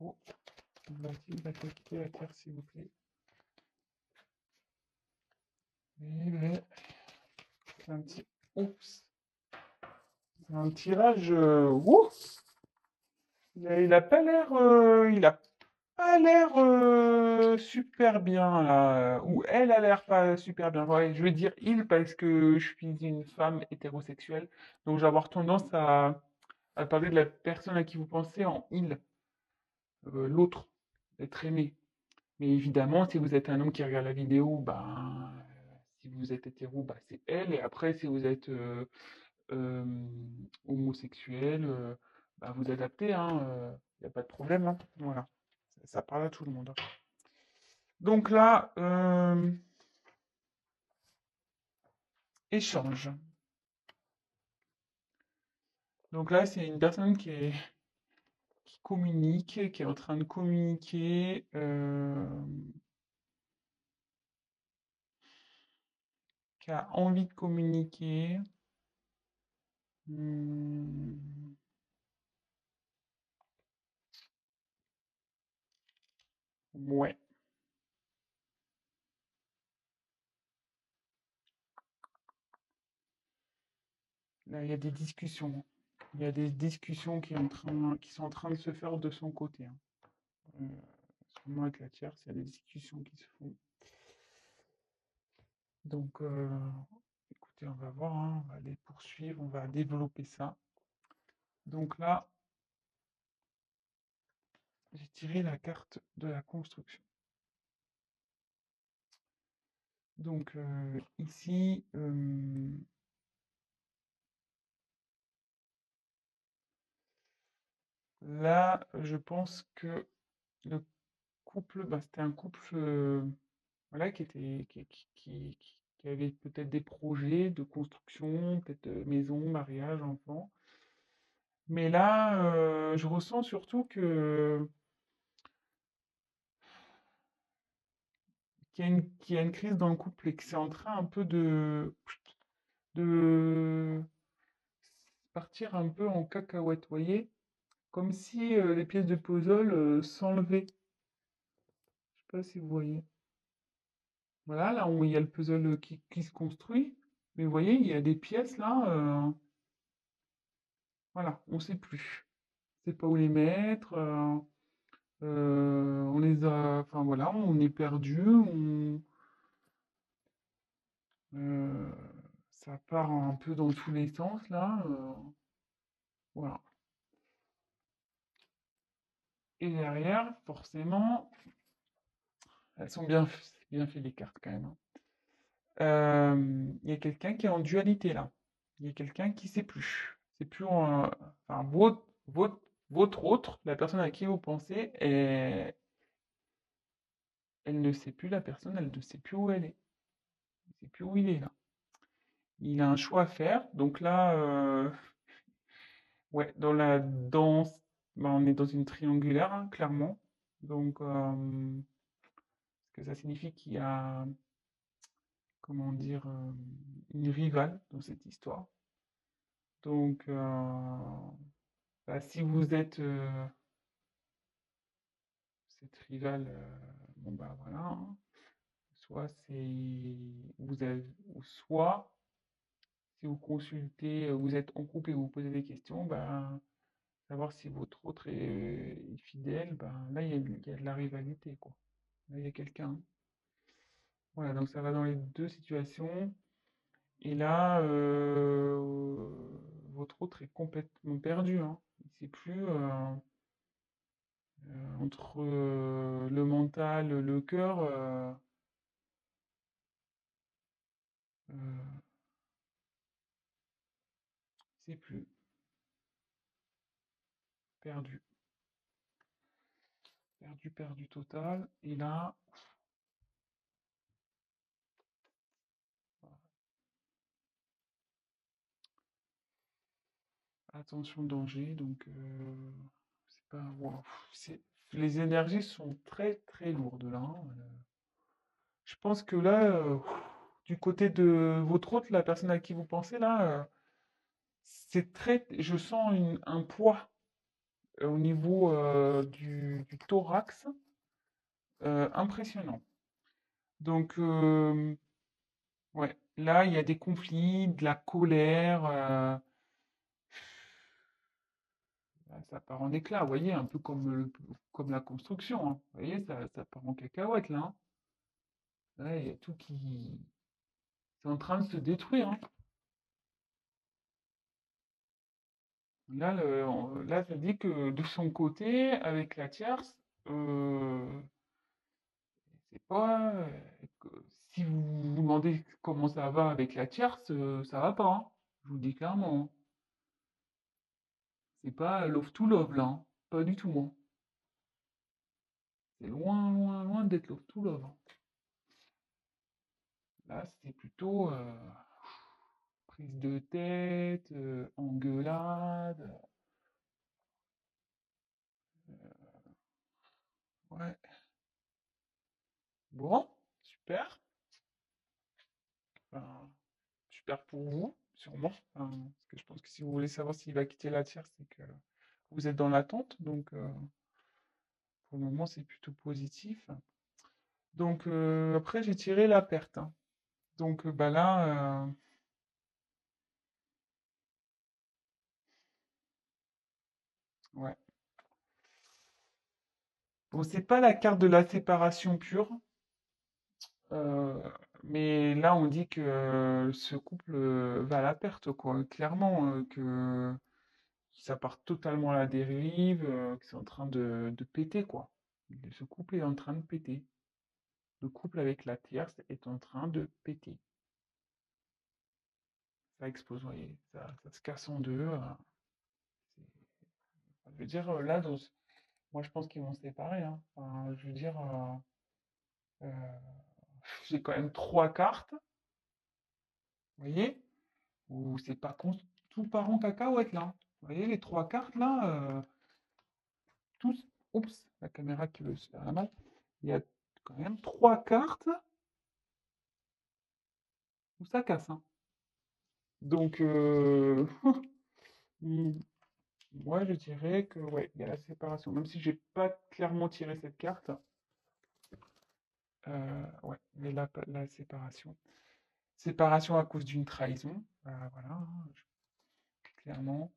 Oh, va-t-il quitter la Terre, s'il vous plaît? Mais c'est un petit. Oups. C'est un tirage. Ouh, il a pas l'air. Il a pas l'air super bien là. Ou elle a l'air pas super bien. Ouais, je vais dire il parce que je suis une femme hétérosexuelle. Donc j'ai avoir tendance à parler de la personne à qui vous pensez en il. L'autre. Être aimé. Mais évidemment, si vous êtes un homme qui regarde la vidéo, ben, si vous êtes hétéro, bah, c'est elle. Et après, si vous êtes euh, homosexuel, bah, vous adaptez, hein, y a pas de problème, hein. Voilà, ça parle à tout le monde, hein. Donc là, échange. Donc là, c'est une personne qui communique, qui est en train de communiquer, qui a envie de communiquer. Hmm, ouais. Là, il y a des discussions. Il y a des discussions qui sont en train de se faire de son côté, hein. Euh, Sûrement avec la tierce, il y a des discussions qui se font. Donc, écoutez, on va voir, hein, on va aller poursuivre, on va développer ça. Donc là, j'ai tiré la carte de la construction. Donc ici, là, je pense que le couple, bah, c'était un couple voilà, qui avait peut-être des projets de construction, peut-être maison, mariage, enfant. Mais là, je ressens surtout qu'il y a une crise dans le couple et que c'est en train un peu de partir un peu en cacahuète, voyez? Comme si les pièces de puzzle s'enlevaient. Je sais pas si vous voyez. Voilà, là où il y a le puzzle qui se construit. Mais vous voyez, il y a des pièces là, voilà, on ne sait plus. On ne sait pas où les mettre. On les a, enfin voilà, on est perdu. Euh, Ça part un peu dans tous les sens là. Voilà. Et derrière, forcément, elles sont bien fait les cartes quand même, hein. Il y a quelqu'un qui est en dualité là. Il y a quelqu'un qui sait plus. C'est plus enfin, votre autre, la personne à qui vous pensez, elle ne sait plus la personne, elle ne sait plus où elle est. Elle ne sait plus où il est là. Il a un choix à faire. Donc là, ouais, dans la danse, bah, on est dans une triangulaire, hein, clairement. Donc, ce que ça signifie qu'il y a, comment dire, une rivale dans cette histoire. Donc, bah, si vous êtes cette rivale, bon bah voilà, hein. Soit c'est vous avez, ou soit si vous consultez, vous êtes en couple et vous posez des questions, bah, savoir si votre autre est fidèle, ben là il y a de la rivalité, quoi. Là il y a quelqu'un. Voilà, donc ça va dans les deux situations. Et là, votre autre est complètement perdu, hein. Il ne sait plus entre le mental, le cœur, il ne sait plus. Perdu. Perdu, perdu total. Et là, attention danger. Donc, c'est pas. Wow, les énergies sont très très lourdes là, hein. Je pense que là, du côté de votre autre, la personne à qui vous pensez là, c'est très. Je sens un poids. au niveau du thorax, impressionnant. Donc, ouais, là, il y a des conflits, de la colère, ça part en éclat, vous voyez, un peu comme la construction, hein. Vous voyez, ça part en cacahuète, là, hein. Là, il y a tout qui... C'est en train de se détruire, hein. Là, là, ça dit que de son côté, avec la tierce, c'est pas... que si vous vous demandez comment ça va avec la tierce, ça va pas, hein. Je vous le dis clairement, hein. C'est pas love to love, là, hein. Pas du tout, hein. C'est loin, loin, loin d'être love to love, hein. Là, c'est plutôt prise de tête, engueulade. Ouais. Bon, super. Enfin, super pour vous, sûrement. Enfin, parce que je pense que si vous voulez savoir s'il va quitter la tierce, c'est que vous êtes dans l'attente. Donc, pour le moment, c'est plutôt positif. Donc, après, j'ai tiré la perte, hein. Donc, bah là, ouais. Bon, c'est pas la carte de la séparation pure, euh, mais là, on dit que ce couple va à la perte, quoi. Clairement, que ça part totalement à la dérive, que c'est en train de péter, quoi. Ce couple est en train de péter. Le couple avec la tierce est en train de péter. Ça explose, vous voyez, ça se casse en deux. Je veux dire, là, moi, je pense qu'ils vont se séparer, hein. Enfin, je veux dire, euh, j'ai quand même trois cartes, vous voyez, où c'est pas tout part en cacahuète, là. Vous voyez, les trois cartes, là, tous... Oups, la caméra qui veut se faire la malle. Il y a quand même trois cartes où ça casse, hein. Donc, hmm, moi, je dirais que, ouais, il y a la séparation. Même si j'ai pas clairement tiré cette carte, ouais, mais la séparation. Séparation à cause d'une trahison, voilà, hein, clairement.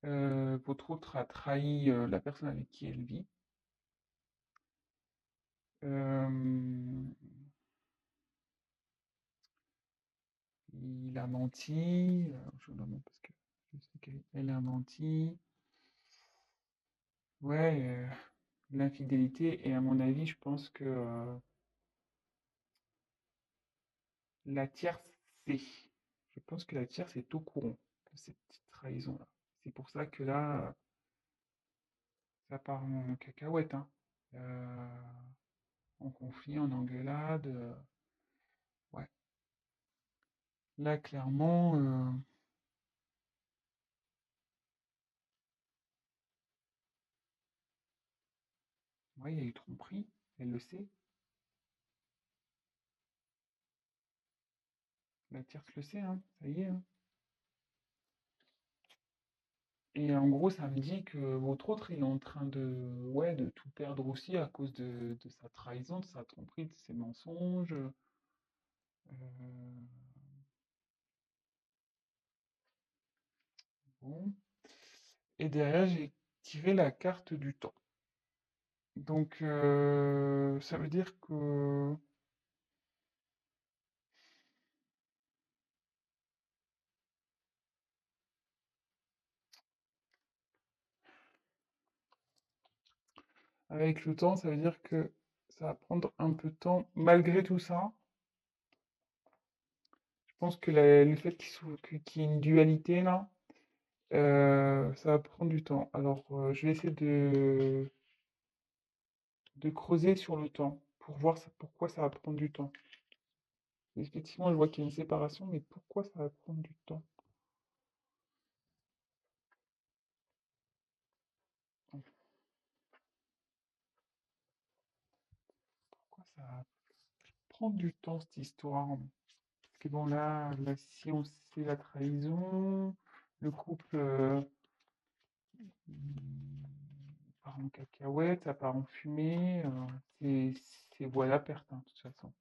Votre autre a trahi la personne avec qui elle vit. Euh, il a menti. Je le nomme parce que je sais qu'elle a menti. Ouais, l'infidélité. Et à mon avis, je pense que la tierce sait. Je pense que la tierce est au courant de cette petite trahison-là. C'est pour ça que là, ça part en cacahuète, hein. Euh, en conflit, en engueulade. Ouais. Là, clairement, ouais, il y a eu tromperie. Elle le sait. La tierce le sait, hein. Ça y est, hein. Et en gros, ça me dit que votre autre, il est en train de, ouais, de tout perdre aussi à cause de sa trahison, de sa tromperie, de ses mensonges. Bon. Et derrière, j'ai tiré la carte du temps. Donc, ça veut dire que avec le temps, ça veut dire que ça va prendre un peu de temps. Malgré tout ça, je pense que le fait qu'il y ait une dualité là, ça va prendre du temps. Alors, je vais essayer de creuser sur le temps pour voir pourquoi ça va prendre du temps. Effectivement, je vois qu'il y a une séparation, mais pourquoi ça va prendre du temps? Pourquoi ça va prendre du temps cette histoire? Parce que bon, là, si on sait la trahison, le couple. part en cacahuète, ça part en fumée. C'est voie à perte, hein, de toute façon.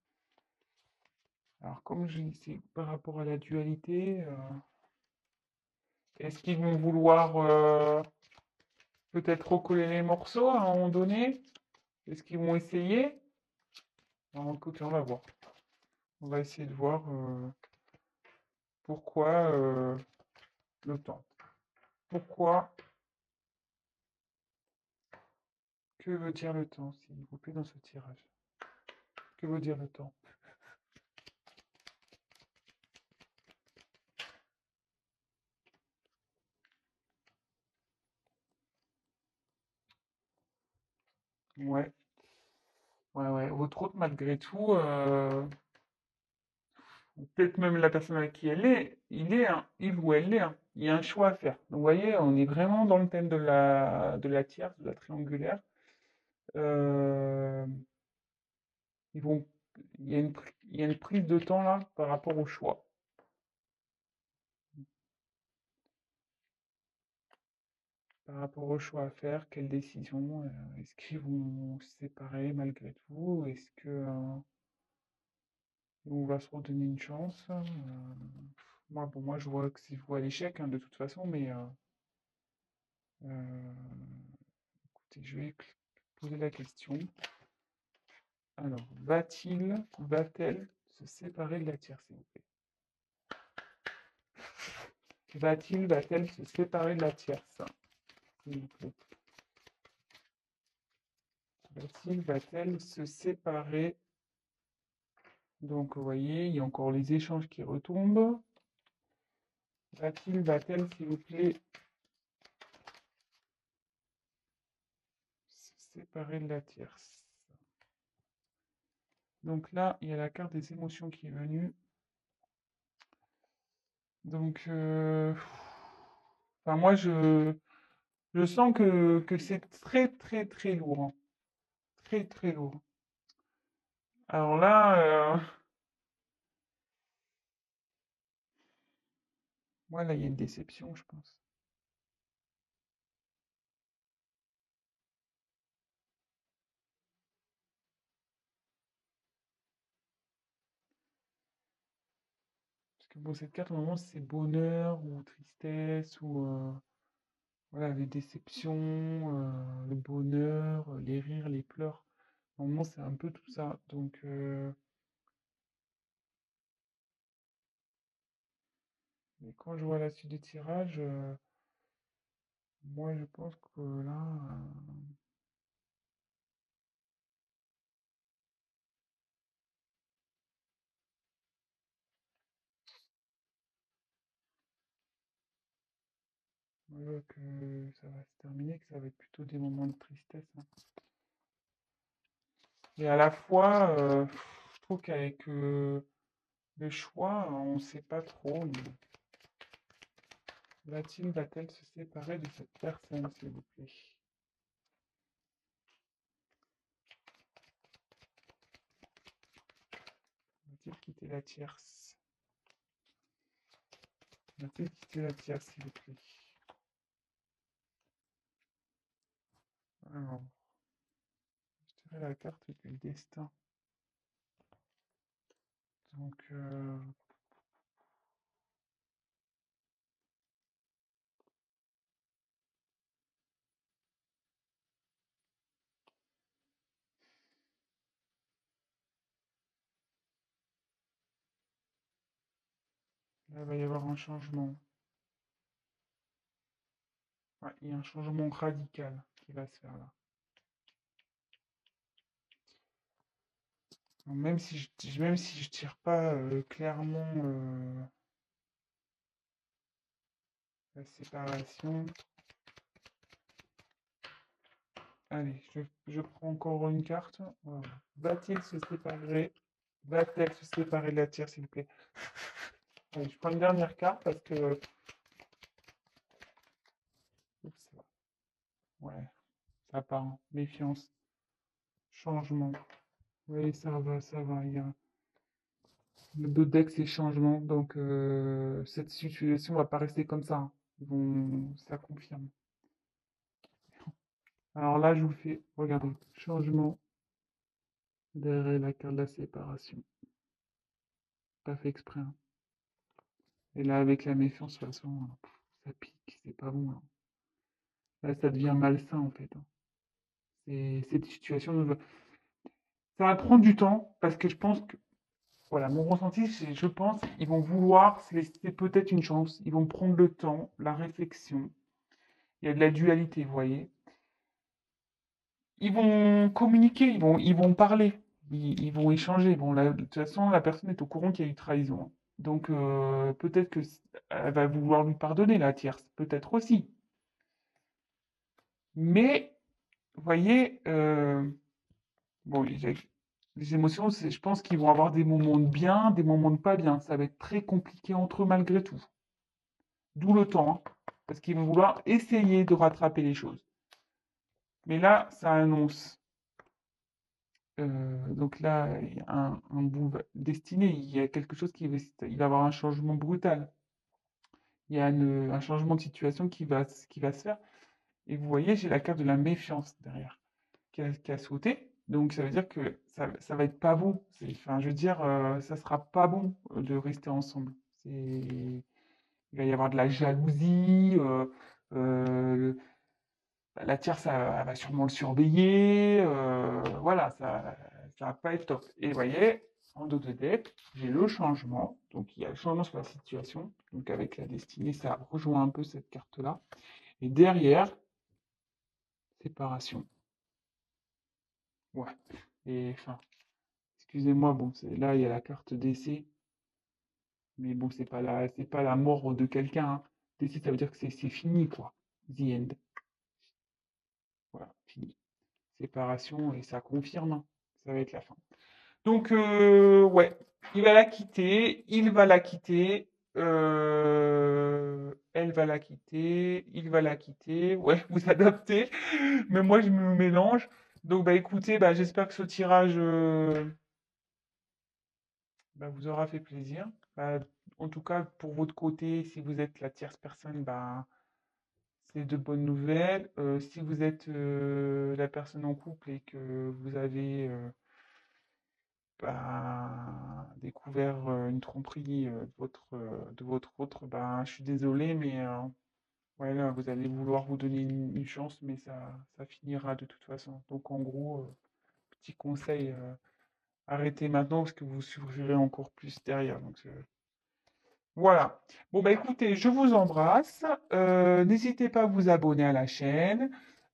Alors, comme je dis, c'est par rapport à la dualité, est-ce qu'ils vont vouloir peut-être recoller les morceaux à un moment donné? Est-ce qu'ils vont essayer? Alors, écoutez, on va voir. On va essayer de voir pourquoi le temps. Pourquoi? Que veut dire le temps, s'il vous plaît, dans ce tirage? Que veut dire le temps? Ouais, ouais. Votre hôte, malgré tout, peut-être même la personne avec qui elle est, il ou elle est, hein. Il y a un choix à faire. Donc, vous voyez, on est vraiment dans le thème de la tierce, de la triangulaire. Euh, ils vont, il y a une prise de temps là par rapport au choix. Par rapport au choix à faire, quelle décision? Est-ce qu'ils vont se séparer malgré tout? Est-ce que on va se redonner une chance? Moi, bon, moi, je vois l'échec, hein, de toute façon, mais euh, écoutez, je vais poser la question. Alors, va-t-elle se séparer de la tierce, s'il vous plaît? Va-t-elle se séparer de la tierce, s'il vous plaît? Va-t-elle se séparer? Donc, vous voyez, il y a encore les échanges qui retombent. Va-t-elle, s'il vous plaît, se séparer de la tierce? Donc là, il y a la carte des émotions qui est venue. Donc, enfin, moi, je sens que c'est très, très, très lourd, hein. Très, très lourd. Alors là, moi, là, il y a une déception, je pense. Parce que bon, cette carte, normalement, c'est bonheur ou tristesse ou voilà, les déceptions, le bonheur, les rires, les pleurs. Normalement, c'est un peu tout ça. Donc, mais quand je vois la suite du tirage, moi, je pense que là, moi, je vois que ça va se terminer, que ça va être plutôt des moments de tristesse, hein. Et à la fois, je trouve qu'avec le choix, on ne sait pas trop. Va-t-elle se séparer de cette personne, s'il vous plaît? Va-t-il quitter la tierce? Va-t-il quitter la tierce, s'il vous plaît? Alors, je dirais la carte du destin. Donc, là, il va y avoir un changement. Ouais, il y a un changement radical qui va se faire là. Donc, même si je tire pas clairement la séparation, allez, je prends encore une carte. Voilà. Va-t-il se séparer? Va-t-elle se séparer de la tierce, s'il vous plaît? Allez, je prends une dernière carte parce que. Oups, ouais, ça part, hein. Méfiance, changement. Oui, ça va, ça va. Il y a le dos deck, c'est changement. Donc, cette situation va pas rester comme ça, hein. Ça confirme. Alors là, je vous fais, regardez, changement derrière la carte de la séparation. Pas fait exprès, hein. Et là, avec la méfiance, de toute façon, ça pique, c'est pas bon, hein. Là, ça devient malsain, en fait, hein. Cette situation, ça va prendre du temps, parce que je pense que, voilà, mon ressenti, c'est, je pense, ils vont vouloir se laisser peut-être une chance, ils vont prendre le temps, la réflexion. Il y a de la dualité, vous voyez. Ils vont communiquer, ils vont parler, ils vont échanger. Bon, de toute façon, la personne est au courant qu'il y a eu trahison, hein. Donc, peut-être que elle va vouloir lui pardonner, la tierce, peut-être aussi. Mais, vous voyez, bon, les émotions, je pense qu'ils vont avoir des moments de bien, des moments de pas bien. Ça va être très compliqué entre eux malgré tout. D'où le temps, hein, parce qu'ils vont vouloir essayer de rattraper les choses. Mais là, ça annonce. Donc là, il y a un bout destiné, il y a quelque chose il va y avoir un changement brutal. Il y a un changement de situation qui va se faire. Et vous voyez, j'ai la carte de la méfiance derrière qui a sauté. Donc ça veut dire que ça va être pas bon. Enfin, je veux dire, ça sera pas bon de rester ensemble. Il va y avoir de la jalousie. La tierce, elle va sûrement le surveiller. Voilà, ça va pas être top. Et vous voyez, en dos de deck, j'ai le changement. Donc il y a le changement sur la situation. Donc avec la destinée, ça rejoint un peu cette carte-là. Et derrière, séparation. Ouais. Et enfin, excusez-moi, bon, là, il y a la carte décès. Mais bon, c'est pas la mort de quelqu'un, hein. Décès, ça veut dire que c'est fini, quoi. The end. Voilà, fini. Séparation, et ça confirme, hein. Ça va être la fin. Donc, ouais, il va la quitter, il va la quitter, elle va la quitter, il va la quitter. Ouais, vous adaptez, mais moi, je me mélange. Donc, bah, écoutez, bah, j'espère que ce tirage bah, vous aura fait plaisir. Bah, en tout cas, pour votre côté, si vous êtes la tierce personne, bah, c'est de bonnes nouvelles. Si vous êtes la personne en couple et que vous avez bah, découvert une tromperie de votre autre, bah, je suis désolé, mais ouais, là, vous allez vouloir vous donner une chance, mais ça finira de toute façon. Donc, en gros, petit conseil, arrêtez maintenant parce que vous souffrirez encore plus derrière. Donc, voilà. Bon, bah écoutez, je vous embrasse. N'hésitez pas à vous abonner à la chaîne,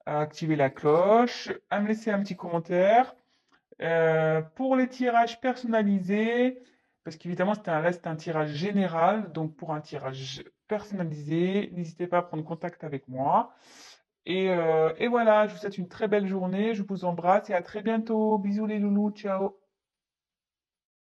à activer la cloche, à me laisser un petit commentaire. Pour les tirages personnalisés, parce qu'évidemment, là, c'était un tirage général. Donc, pour un tirage personnalisé, n'hésitez pas à prendre contact avec moi. Et voilà, je vous souhaite une très belle journée. Je vous embrasse et à très bientôt. Bisous les loulous. Ciao.